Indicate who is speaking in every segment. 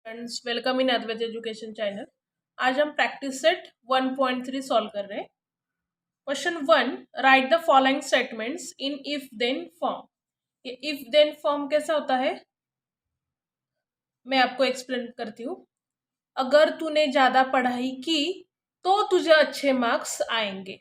Speaker 1: Friends, welcome in Advait education channel. आज हम practice set 1.3 solve कर रहे हैं। Question 1, write the following statements in if then form. ये इफ देन फॉर्म कैसा होता है मैं आपको एक्सप्लेन करती हूँ। अगर तूने ज़्यादा पढ़ाई की तो तुझे अच्छे मार्क्स आएंगे।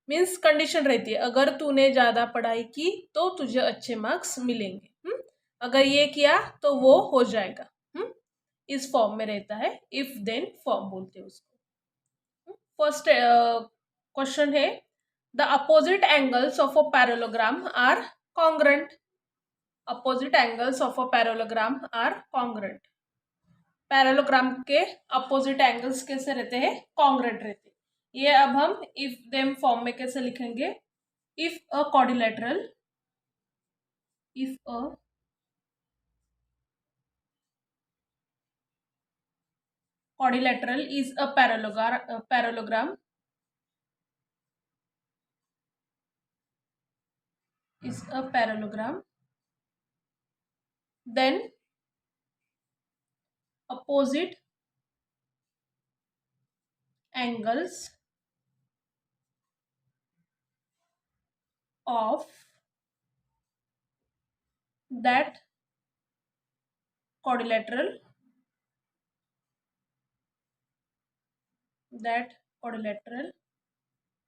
Speaker 1: मीन्स कंडीशन रहती है, अगर तूने ज़्यादा पढ़ाई की तो तुझे अच्छे मार्क्स मिलेंगे। अगर ये किया तो वो हो जाएगा। इस फॉर्म में रहता है, इफ देन फॉर्म बोलते हैं उसको। फर्स्ट क्वेश्चन है, the opposite angles of a parallelogram are congruent. Opposite angles of a parallelogram are congruent. Parallelogram के अपोजिट एंगल्स कैसे रहते हैं? कॉन्ग्रुएंट रहते हैं। ये अब हम इफ देन फॉर्म में कैसे लिखेंगे? If a quadrilateral, if a quadrilateral is a parallelogram is a parallelogram, then opposite angles of that quadrilateral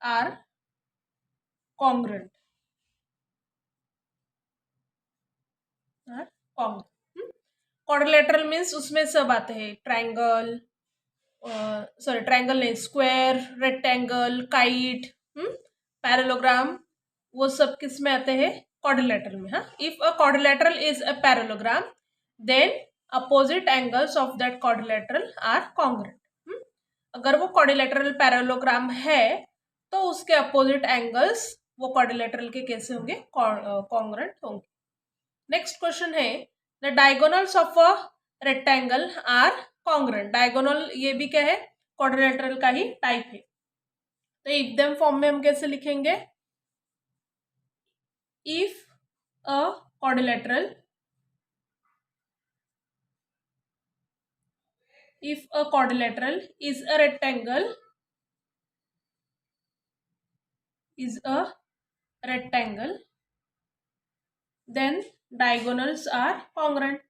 Speaker 1: are congruent. Quadrilateral means उसमें सब आते हैं, ट्रायंगल, ट्रायंगल नहीं, स्क्वायर, रेक्टेंगल, काइट, पैरेललोग्राम, वो सब किस में आते हैं? क्वाड्रिलेटरल में। हाँ, if a quadrilateral is a parallelogram then opposite angles of that quadrilateral are congruent. अगर वो क्वाड्रिलेटरल पैरेललोग्राम है तो उसके अपोजिट एंगल्स वो क्वाड्रिलेटरल के कैसे होंगे? कॉन्ग्रुएंट होंगे। नेक्स्ट क्वेश्चन है, the diagonals of a rectangle are congruent. Diagonal ये भी क्या है? क्वाड्रिलेटरल का ही टाइप है। तो इफ देन फॉर्म में हम कैसे लिखेंगे? If a quadrilateral is a rectangle then diagonals are congruent.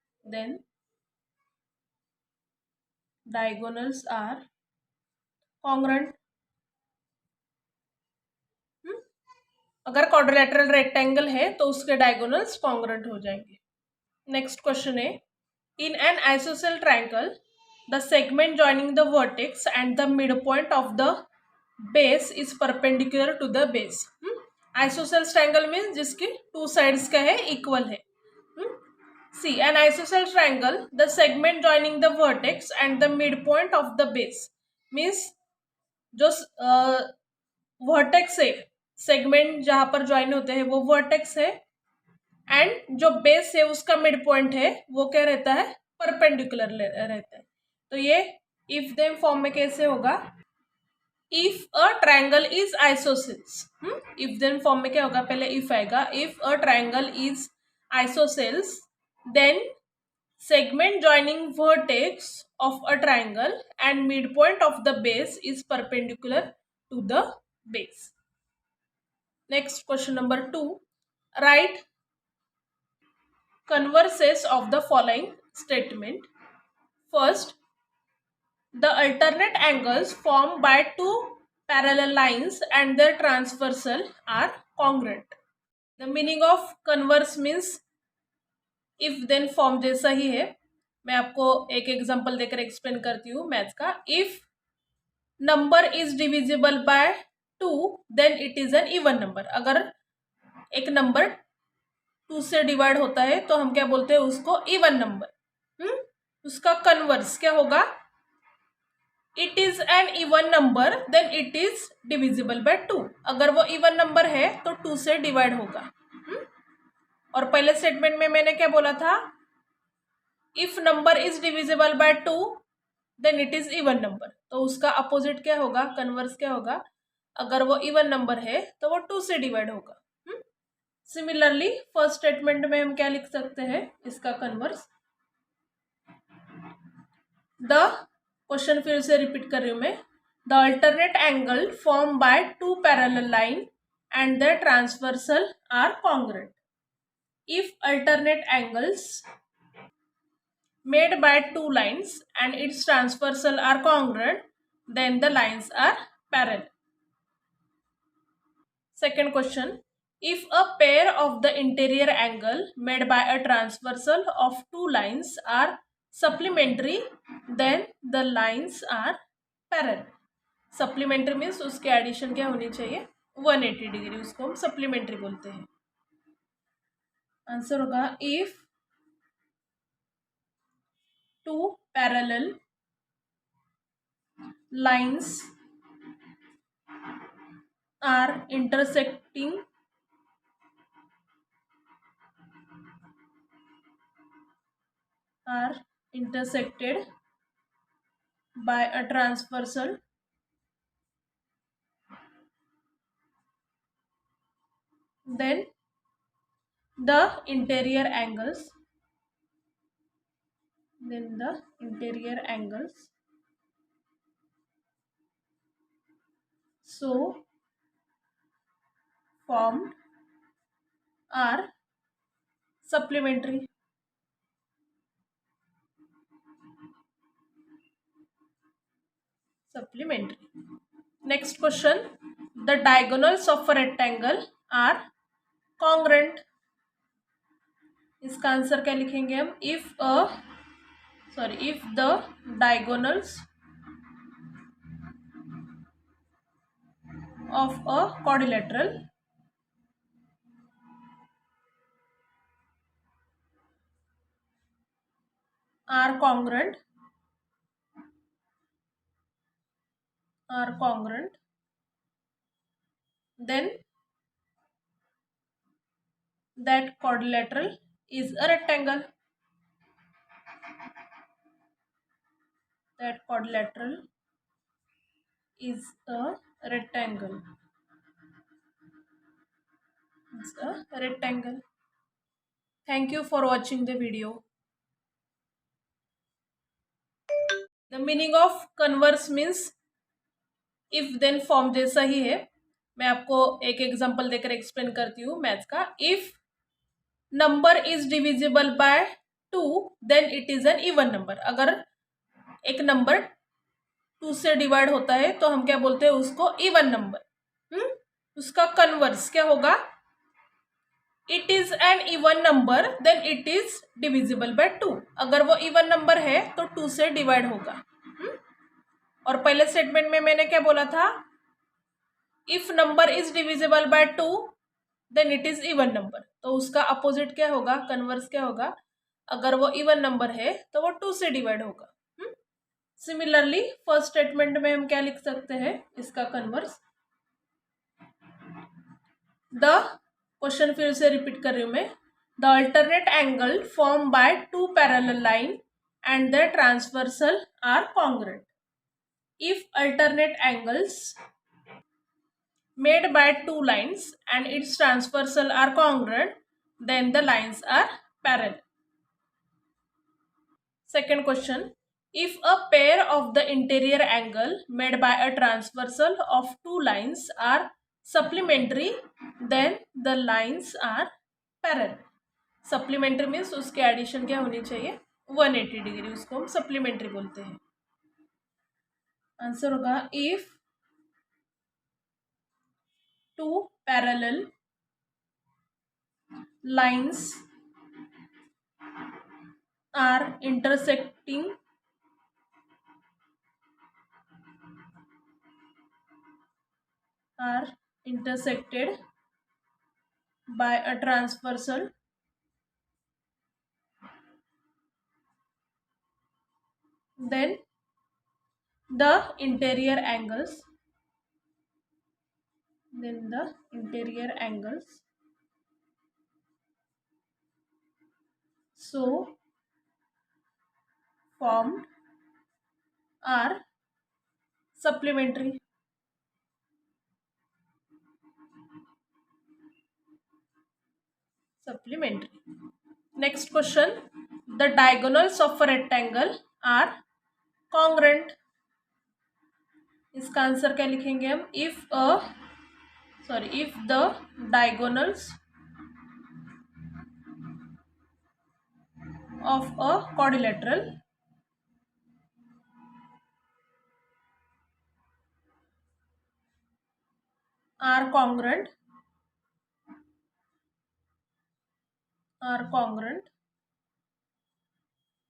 Speaker 1: अगर क्वाड्रिलेटरल रेक्टेंगल है तो उसके डायगोनल्स कॉन्ग्रुएंट हो जाएंगे। नेक्स्ट क्वेश्चन है, in an isosceles triangle the segment joining the vertex and the midpoint of the base is perpendicular to the base. Isosceles triangle means जिसकी two sides का है equal है। See, an isosceles triangle, the segment joining the vertex and the midpoint of the base means जो vertex है, segment जहां पर join होते हैं वो वर्टेक्स है, एंड जो बेस है उसका मिड पॉइंट है वो क्या रहता है? परपेंडिकुलर रहता है। तो ये इफ देन फॉर्म में कैसे होगा? If a triangle is isosceles. If then form में क्या होगा? पहले इफ आएगा, if a triangle is isosceles then segment joining vertex of a triangle and midpoint of the base is perpendicular to the base. Next, question number 2, write converses of the following statement. First, the alternate angles formed by two parallel lines and their transversal are congruent. The meaning of converse means if then form जैसा ही है। मैं आपको एक example देकर explain करती हूँ maths का। If number is divisible by 2 then it is an even number. अगर एक नंबर 2 से डिवाइड होता है तो हम क्या बोलते हैं? उसको इवन नंबर। उसका कन्वर्स क्या होगा? It is an even number then it is divisible by 2। अगर वो इवन नंबर है तो 2 से डिवाइड होगा। और पहले स्टेटमेंट में मैंने क्या बोला था? If number is divisible by 2 then it is even number. तो उसका अपोजिट क्या होगा? कन्वर्स क्या होगा? अगर वो इवन नंबर है तो वो 2 से डिवाइड होगा। सिमिलरली फर्स्ट स्टेटमेंट में हम क्या लिख सकते हैं? इसका कन्वर्स, द क्वेश्चन फिर से रिपीट कर रही हूँ मैं. The alternate angle form by two parallel line and their transversal are congruent. If alternate angles made by two lines and its transversal are congruent, then the lines are parallel. Second question. If a pair of the interior angle made by a transversal of two lines are supplementary, then the lines are parallel. Supplementary means उसके addition क्या होनी चाहिए 180 degree, उसको हम supplementary बोलते हैं. Answer होगा if two parallel lines are intersecting are intersected by a transversal then the interior angles so formed are supplementary. Next question. The diagonals of a rectangle are congruent. इसका answer क्या लिखेंगे हम? if the diagonals of a quadrilateral are congruent, then that quadrilateral is a rectangle. That quadrilateral is a rectangle. It's a rectangle. Thank you for watching the video. The meaning of converse means if then form जैसा ही है. मैं आपको एक example देकर explain करती हूँ maths का. If number is divisible by 2 then it is an even number. अगर एक नंबर 2 से डिवाइड होता है तो हम क्या बोलते हैं उसको इवन नंबर. उसका कन्वर्स क्या होगा? It is an even number then it is divisible by 2. अगर वो इवन नंबर है तो 2 से डिवाइड होगा. और पहले स्टेटमेंट में मैंने क्या बोला था? If number is divisible by 2 then it is even number. तो उसका अपोजिट क्या होगा? कन्वर्स क्या होगा? अगर वो इवन नंबर है तो वो 2 से डिवाइड होगा. सिमिलरली फर्स्ट स्टेटमेंट में हम क्या लिख सकते हैं इसका कन्वर्स? द क्वेश्चन फिर से रिपीट कर रही हूं मैं. The alternate angle form by two parallel line and the transversal are congruent. If alternate angles made by two lines and its transversal are congruent, then the lines are parallel. Second question. If a pair of the interior angle made by a transversal of two lines are supplementary, then the lines are parallel. Supplementary means उसके addition क्या होनी चाहिए 180 degree, उसको हम supplementary बोलते हैं. Answer होगा if two parallel lines are intersected by a transversal then the interior angles so formed are supplementary. Next question. The diagonals of a rectangle are congruent, इसका आंसर क्या लिखेंगे हम? If the diagonals of a quadrilateral are congruent,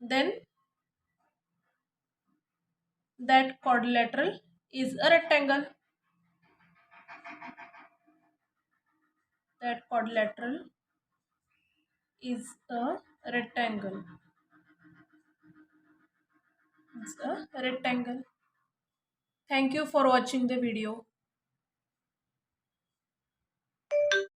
Speaker 1: then that quadrilateral is a rectangle. That quadrilateral is a rectangle. It's a rectangle. Thank you for watching the video.